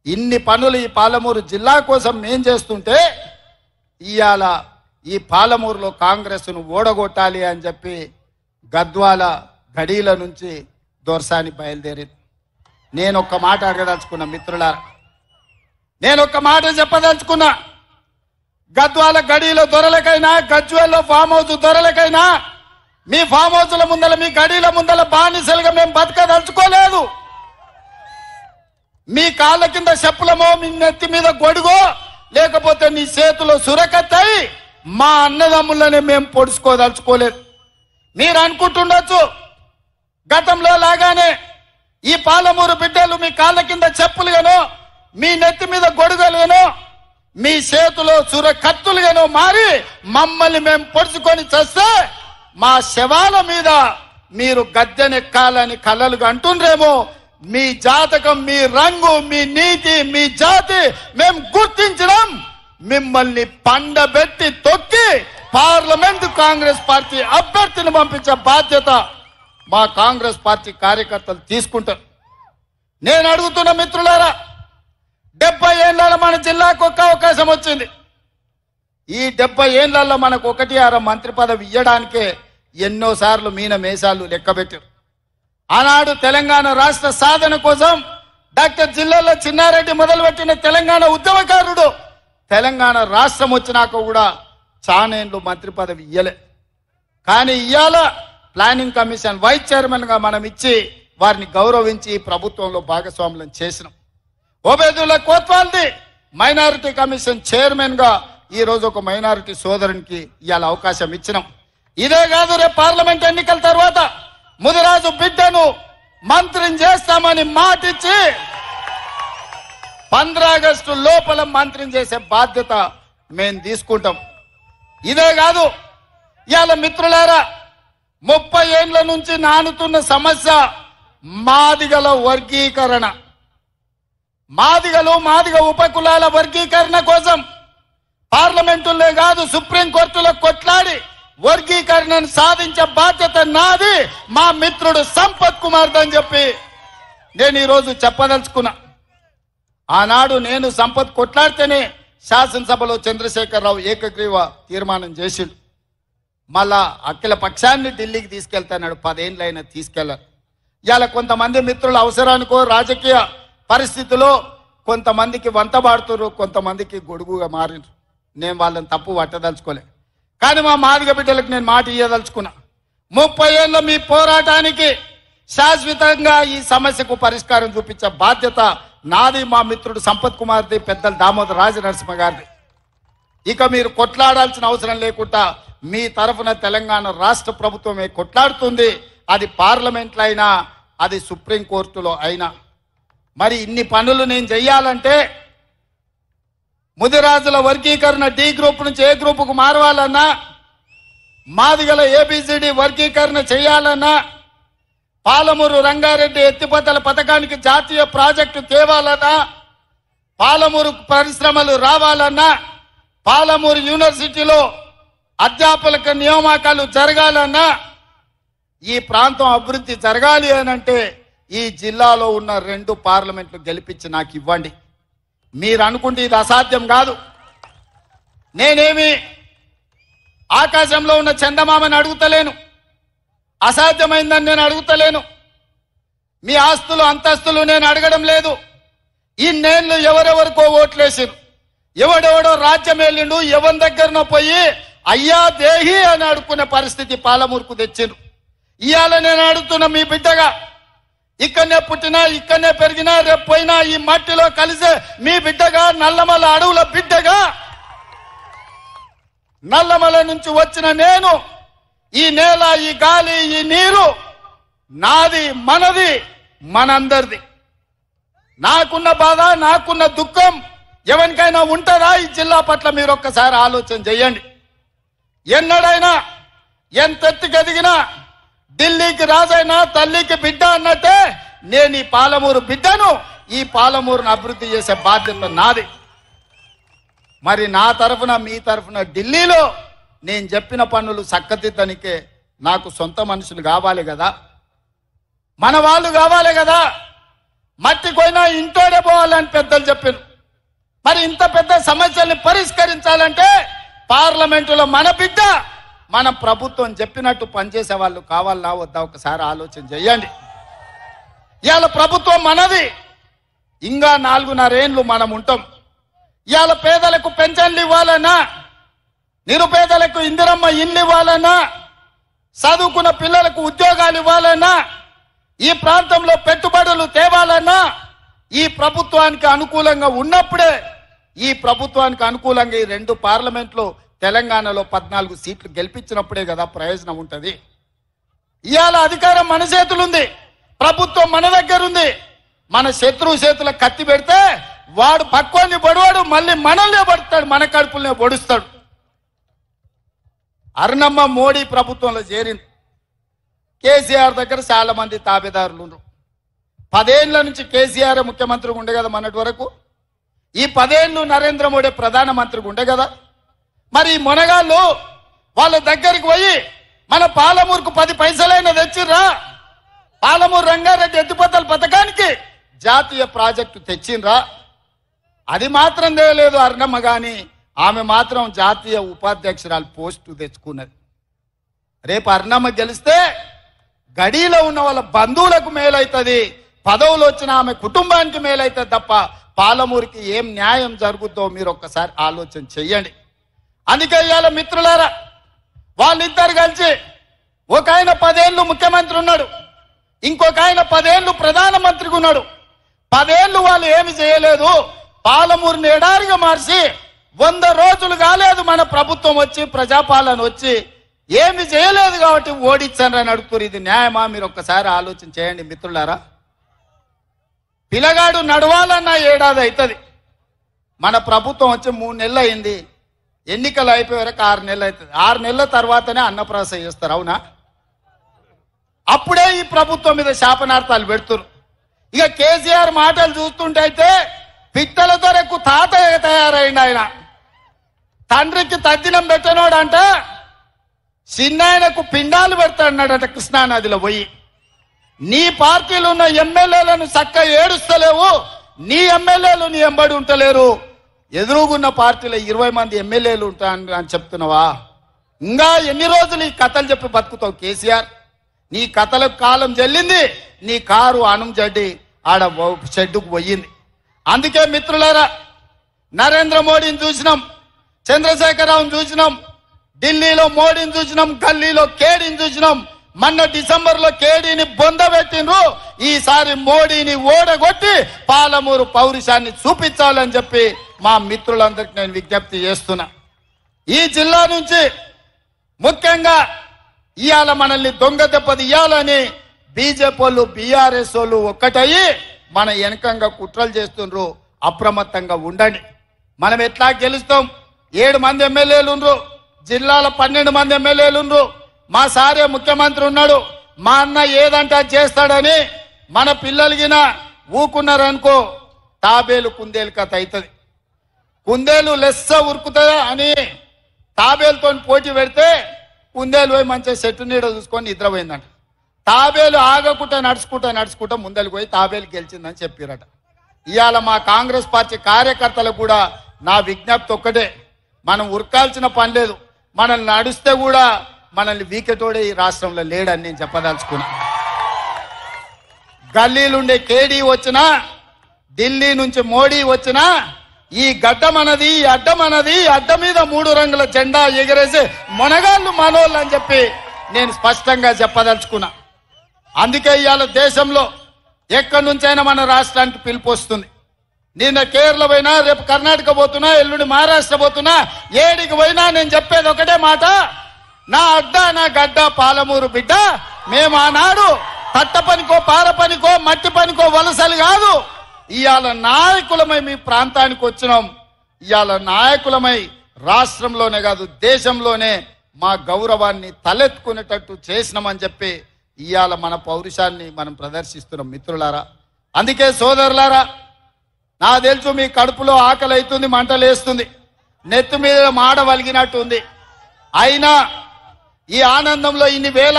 ఇన్ని పనులు ఈ పాలమూరు జిల్లా కోసం మేం చేస్తుంటే ఇవాళ ఈ పాలమూరులో కాంగ్రెస్ను ఓడగొట్టాలి అని చెప్పి గద్వాల గడీల నుంచి దొర్సాని బయలుదేరింది. నేను ఒక్క మాట అడగదలుచుకున్నా మిత్రులారా, నేను ఒక్క మాట చెప్పదలుచుకున్నా. గద్వాల గడీల దొరలకైనా గజ్వేల్లో ఫామ్ హౌస్ దొరలకైనా మీ ఫామ్ హౌస్ల ముందల మీ గడీల ముందల బానిసలుగా మేము బతకదలుచుకోలేదు. మీ కాళ్ళ కింద చెప్పులమో మీ నెత్తి మీద గొడుగో లేకపోతే నీ చేతిలో సురకత్తాయి మా అన్నదమ్ములనే మేము పొడుచుకోదలుచుకోలేదు. మీరు అనుకుంటుండొచ్చు గతంలో లాగానే ఈ పాలమూరు బిడ్డలు మీ కాళ్ళ కింద చెప్పులుగానో మీ నెత్తి మీద గొడుగులుగానో మీ చేతిలో సుర కత్తులుగానో మారి మమ్మల్ని మేము పొడుచుకొని చేస్తే మా శవాల మీద మీరు గద్దెనెక్కాలని కలలుగా అంటుండ్రేమో. మీ జాతకం, మీ రంగు, మీ నీతి, మీ జాతి మేము గుర్తించడం, మిమ్మల్ని పండబెట్టి తొక్కి పార్లమెంట్ కాంగ్రెస్ పార్టీ అభ్యర్థిని పంపించే బాధ్యత మా కాంగ్రెస్ పార్టీ కార్యకర్తలు తీసుకుంటారు. నేను అడుగుతున్న మిత్రులారా, 70 ఏళ్లలో మన జిల్లాకు ఒక్క అవకాశం వచ్చింది. ఈ 70 ఏళ్లలో మనకు 1-6 మంత్రి పదవి ఇవ్వడానికే ఎన్నోసార్లు మీన మేసాలు లెక్కబెట్టారు. ఆనాడు తెలంగాణ రాష్ట్ర సాధన కోసం డాక్టర్ జిల్లాలో చిన్నారెడ్డి మొదలుపెట్టిన తెలంగాణ ఉద్యమకారుడు తెలంగాణ రాష్ట్రం వచ్చినాక కూడా చానేండ్లు మంత్రి పదవి ఇయ్యలే. కానీ ఇయ్యాల ప్లానింగ్ కమిషన్ వైస్ చైర్మన్ గా మనం ఇచ్చి వారిని గౌరవించి ప్రభుత్వంలో భాగస్వాములను చేసినాం. ఓబేదుల్లా కోత్వాల్ది మైనారిటీ కమిషన్ చైర్మన్ గా ఈ రోజు ఒక మైనారిటీ సోదరునికి ఇవాళ అవకాశం ఇచ్చినాం. ఇదే కాదు, రేపు పార్లమెంట్ ఎన్నికల తర్వాత ముదిరాజు బిడ్డను మంత్రిని చేస్తామని మాటిచ్చి 15 ఆగస్టు లోపల మంత్రిని చేసే బాధ్యత మేము తీసుకుంటాం. ఇదే కాదు, ఇవాళ మిత్రులారా 30 ఏళ్ల నుంచి నానుతున్న సమస్య మాదిగల వర్గీకరణ. మాదిగ ఉపకులాల వర్గీకరణ కోసం పార్లమెంటులే కాదు సుప్రీంకోర్టులో కొట్లాడి వర్గీకరణను సాధించే బాధ్యత నాది, మా మిత్రుడు సంపత్ కుమార్ అని చెప్పి నేను ఈరోజు చెప్పదలుచుకున్నా. ఆనాడు నేను సంపత్ కొట్లాడితేనే శాసనసభలో చంద్రశేఖరరావు ఏకగ్రీవ తీర్మానం చేసిండు. మళ్ళా అఖిల పక్షాన్ని ఢిల్లీకి తీసుకెళ్తాడు. 10 ఏళ్ళైనా తీసుకెళ్లారు. ఇవాళ కొంతమంది మిత్రుల అవసరానికో రాజకీయ పరిస్థితిలో కొంతమందికి వంతబాడుతున్నారు, కొంతమందికి గొడుగుగా మారినారు. నేను వాళ్ళని తప్పు పట్టదలుచుకోలే. కానీ మా మాదిగ బిడ్డలకు నేను మాట ఇయ్యదలుచుకున్నా. 30 ఏళ్ళ మీ పోరాటానికి శాశ్వతంగా ఈ సమస్యకు పరిష్కారం చూపించే బాధ్యత నాది, మా మిత్రుడు సంపత్ కుమార్ది, పెద్దలు దామోదర్ రాజనరసింహ గారిది. ఇక మీరు కొట్లాడాల్సిన అవసరం లేకుండా మీ తరఫున తెలంగాణ రాష్ట్ర ప్రభుత్వమే కొట్లాడుతుంది. అది పార్లమెంట్లో అయినా, అది సుప్రీంకోర్టులో అయినా. మరి ఇన్ని పనులు నేను చెయ్యాలంటే ముదిరాజుల వర్గీకరణ డి గ్రూప్ నుంచి ఏ గ్రూపుకు మారవాలన్నా, మాదిగల ఏబిసిడి వర్గీకరణ చేయాలన్నా, పాలమూరు రంగారెడ్డి ఎత్తిపోతల పథకానికి జాతీయ ప్రాజెక్టు తేవాలన్నా, పాలమూరు పరిశ్రమలు రావాలన్నా, పాలమూరు యూనివర్సిటీలో అధ్యాపకుల నియామకాలు జరగాలన్నా, ఈ ప్రాంతం అభివృద్ధి జరగాలి అనంటే ఈ జిల్లాలో ఉన్న 2 పార్లమెంట్లు గెలిపించి నాకు ఇవ్వండి. మీరు అనుకుంటే ఇది అసాధ్యం కాదు. నేనేమి ఆకాశంలో ఉన్న చందమామని అడుగుతలేను, అసాధ్యమైందని నేను అడుగుతలేను. మీ ఆస్తులు అంతస్తులు నేను అడగడం లేదు. ఇన్నేళ్లు ఎవరెవరికో ఓట్లేసారు, ఎవడెవడో రాజ్యం వెళ్ళిండు, ఎవరి దగ్గరనో పోయి అయ్యా దేహి అని అడుక్కునే పరిస్థితి పాలమూరుకు తెచ్చిండ్రు. ఇవాళ నేను అడుగుతున్న మీ బిడ్డగా, ఇక్కడనే పుట్టినా ఇక్కడనే పెరిగినా రేపు పోయినా ఈ మట్టిలో కలిసే మీ బిడ్డగా, నల్లమల అడవుల బిడ్డగా, నల్లమల నుంచి వచ్చిన నేను ఈ నేల, ఈ గాలి, ఈ నీరు నాది, మనది, మనందరిది. నాకున్న బాధ, నాకున్న దుఃఖం ఎవరికైనా ఉంటుందా ఈ జిల్లా పట్ల? మీరు ఒక్కసారి ఆలోచన చెయ్యండి. ఎన్నడైనా ఎంతెత్తుకు ఎదిగినా ఢిల్లీకి రాజైనా తల్లికి బిడ్డ అన్నట్టే నేను ఈ పాలమూరు బిడ్డను, ఈ పాలమూరును అభివృద్ధి చేసే బాధ్యత నాది. మరి నా తరఫున మీ తరఫున ఢిల్లీలో నేను చెప్పిన పనులు చక్కదిద్దనికే నాకు సొంత మనుషులు కావాలి కదా, మన వాళ్ళు కావాలి కదా. మట్టి పోయినా ఇంటోడే పోవాలని పెద్దలు చెప్పారు. మరి ఇంత పెద్ద సమస్యల్ని పరిష్కరించాలంటే పార్లమెంటులో మన బిడ్డ మన ప్రభుత్వం చెప్పినట్టు పనిచేసే వాళ్ళు కావాలా వద్దా ఒకసారి ఆలోచన చేయండి. ఇవాళ ప్రభుత్వం మనది, ఇంకా 4.5 ఏళ్ళు మనం ఉంటాం. ఇవాళ పేదలకు పెన్షన్లు ఇవ్వాలన్నా, నిరుపేదలకు ఇందిరమ్మ ఇల్లు ఇవ్వాలన్నా, చదువుకున్న పిల్లలకు ఉద్యోగాలు ఇవ్వాలన్నా, ఈ ప్రాంతంలో పెట్టుబడులు తేవాలన్నా ఈ ప్రభుత్వానికి అనుకూలంగా ఉన్నప్పుడే, ఈ ప్రభుత్వానికి అనుకూలంగా ఈ 2 పార్లమెంట్లో తెలంగాణలో 14 సీట్లు గెలిపించినప్పుడే కదా ప్రయోజనం ఉంటుంది. ఇవాళ అధికారం మన చేతులుంది, ప్రభుత్వం మన దగ్గర ఉంది. మన శత్రువు చేతుల కత్తి పెడితే వాడు పక్వాన్ని పొడవాడు, మళ్ళీ మనల్నే పడతాడు, మన కడుపులనే పొడుస్తాడు. అరుణమ్మ మోడీ ప్రభుత్వంలో చేరింది. కేసీఆర్ దగ్గర చాలా మంది తాబేదారులు ఉన్నారు. 10 ఏళ్ల నుంచి కేసీఆర్ ముఖ్యమంత్రిగా ఉండే కదా మొన్నటి వరకు. ఈ 10 ఏళ్ళు నరేంద్ర మోడీ ప్రధానమంత్రిగా ఉండే కదా. మరి ఈ మొనగాళ్ళు వాళ్ళ దగ్గరికి పోయి మన పాలమూరుకు 10 పైసలైనా తెచ్చిర్రా, పాలమూరు రంగారెడ్డి ఎత్తిపోతల పథకానికి జాతీయ ప్రాజెక్టు తెచ్చిండ్రా? అది మాత్రం తెలియలేదు అరుణమ్మ, గాని ఆమె మాత్రం జాతీయ ఉపాధ్యక్షురాలు పోస్టు తెచ్చుకున్నది. రేపు అరుణమ్మ గెలిస్తే గడిలో ఉన్న వాళ్ళ బంధువులకు మేలైతుంది, పదవులు వచ్చిన ఆమె కుటుంబానికి మేలైతుంది తప్ప పాలమూరుకి ఏం న్యాయం జరుగుద్దో మీరు ఒక్కసారి ఆలోచన చెయ్యండి. అందుకే ఇవాళ మిత్రులారా, వాళ్ళిద్దరు కలిసి ఒక ఆయన 10 ఏళ్ళు ముఖ్యమంత్రి ఉన్నాడు, ఇంకొక ఆయన 10 ఏళ్ళు ప్రధానమంత్రిగా ఉన్నాడు. 10 ఏళ్ళు వాళ్ళు ఏమి చేయలేదు, పాలమూరుని ఎడారిగా మార్చి 100 రోజులు కాలేదు మన ప్రభుత్వం వచ్చి, ప్రజాపాలన వచ్చి ఏమి చేయలేదు కాబట్టి ఓడించాను అని అడుగుతారు. ఇది న్యాయమా? మీరు ఒక్కసారి ఆలోచన చేయండి మిత్రులారా. పిల్లగాడు నడవాలన్న ఏడాది అవుతుంది. మన ప్రభుత్వం వచ్చి 3 నెలలు అయింది, ఎన్నికలు అయిపోయే వరకు 6 నెలలు అవుతుంది. 6 నెలల తర్వాతనే అన్నప్రాసన చేస్తారు, అవునా? అప్పుడే ఈ ప్రభుత్వం మీద శాపనార్థాలు పెడుతున్నారు. ఇక కేసీఆర్ మాటలు చూస్తుంటే అయితే పిట్టలతో ఎక్కువ తాతయ్య తయారైంది. ఆయన తండ్రికి తద్దినం పెట్టనోడంట చిన్నాయనకు పిండాలు పెడతాడన్నాడట కృష్ణానదిలో పోయి. నీ పార్టీలో ఉన్న ఎమ్మెల్యేలను చక్క ఏడుస్తలేవు, నీ ఎమ్మెల్యేలు నీ ఎంబడి ఉంటలేరు, ఎదురుగున్న పార్టీలో 20 మంది ఎమ్మెల్యేలు ఉంటాను అని చెప్తున్నావా? ఇంకా ఎన్ని రోజులు ఈ కథలు చెప్పి బతుకుతావు కేసీఆర్? నీ కథలకు కాలం చెల్లింది, నీ కారు అణం జడ్డి ఆడ షెడ్డుకు పోయింది. అందుకే మిత్రులారా, నరేంద్ర మోడీని చూసినాం, చంద్రశేఖరరావుని చూసినాం, ఢిల్లీలో మోడీని చూసినాం, గల్లీలో కేడీని చూసినాం. మొన్న డిసెంబర్లో కేడీని బొందబెట్టిండ్రు. ఈసారి మోడీని ఓడగొట్టి పాలమూరు పౌరుషాన్ని చూపించాలని చెప్పి మా మిత్రులందరికీ నేను విజ్ఞప్తి చేస్తున్నా. ఈ జిల్లా నుంచి ముఖ్యంగా ఇవాళ మనల్ని దొంగ దెబ్బది ఇవ్వాలని బీజేపీ వాళ్ళు బీఆర్ఎస్ వాళ్ళు ఒక్కటయ్యి మన వెనకంగా కుట్రలు చేస్తుండ్రు. అప్రమత్తంగా ఉండండి. మనం ఎట్లా గెలుస్తాం? 7 మంది ఎమ్మెల్యేలు ఉండ్రు, జిల్లాలో 12 మంది ఎమ్మెల్యేలు ఉండ్రు, మా సారే ముఖ్యమంత్రి ఉన్నాడు, మా అన్న ఏదంటే చేస్తాడని మన పిల్లలకిన ఊకున్నారనుకో తాబేలు కుందేలు కథ అవుతుంది. కుందేలు లెస్స ఉరుకుతుందా అని తాబేలుతో పోటీ పెడితే కుందేలు పోయి మంచిగా చెట్టు నీడ చూసుకొని నిద్రపోయిందంట. తాబేలు ఆగకుండా నడుచుకుంటా ముందరికి పోయి తాబేలు గెలిచిందని చెప్పారట. ఇవాళ మా కాంగ్రెస్ పార్టీ కార్యకర్తలకు కూడా నా విజ్ఞప్తి ఒక్కటే, మనం ఉరకాల్సిన పని లేదు. మనల్ని నడిస్తే కూడా మనల్ని వీకెటోడే ఈ రాష్ట్రంలో లేడని నేను చెప్పదలుచుకున్నా. గల్లీలుండే కేడీ వచ్చినా, ఢిల్లీ నుంచి మోడీ వచ్చినా, ఈ గడ్డ మనది, ఈ అడ్డ మనది, అడ్డ మీద 3 రంగుల జెండా ఎగరేసే మొనగాళ్ళు మనోళ్ళు అని చెప్పి నేను స్పష్టంగా చెప్పదలుచుకున్నా. అందుకే ఇవాళ దేశంలో ఎక్కడి నుంచైనా మన రాష్ట్రానికి పిలుపు వస్తుంది. నిన్న కేరళ పోయినా, రేపు కర్ణాటక పోతున్నా, ఎల్లుండి మహారాష్ట్ర పోతున్నా, ఏడికి పోయినా నేను చెప్పేది ఒకటే మాట, నా అడ్డ నా గడ్డ పాలమూరు బిడ్డ. మేము ఆనాడు తట్ట పనికో పార పనికో మట్టి పనికో వలసలు కాదు, ఇవాళ నాయకులమై మీ ప్రాంతానికి వచ్చినాం. ఇవాళ నాయకులమై రాష్ట్రంలోనే కాదు దేశంలోనే మా గౌరవాన్ని తలెత్తుకునేటట్టు చేసినామని చెప్పి ఇవాళ మన పౌరుషాన్ని మనం ప్రదర్శిస్తున్నాం మిత్రులారా. అందుకే సోదరులారా, నా తెలుసు మీ కడుపులో ఆకలి అవుతుంది, మంటలేస్తుంది, నెత్తి మీద మాడ వలిగినట్టు ఉంది. అయినా ఈ ఆనందంలో ఇన్ని వేల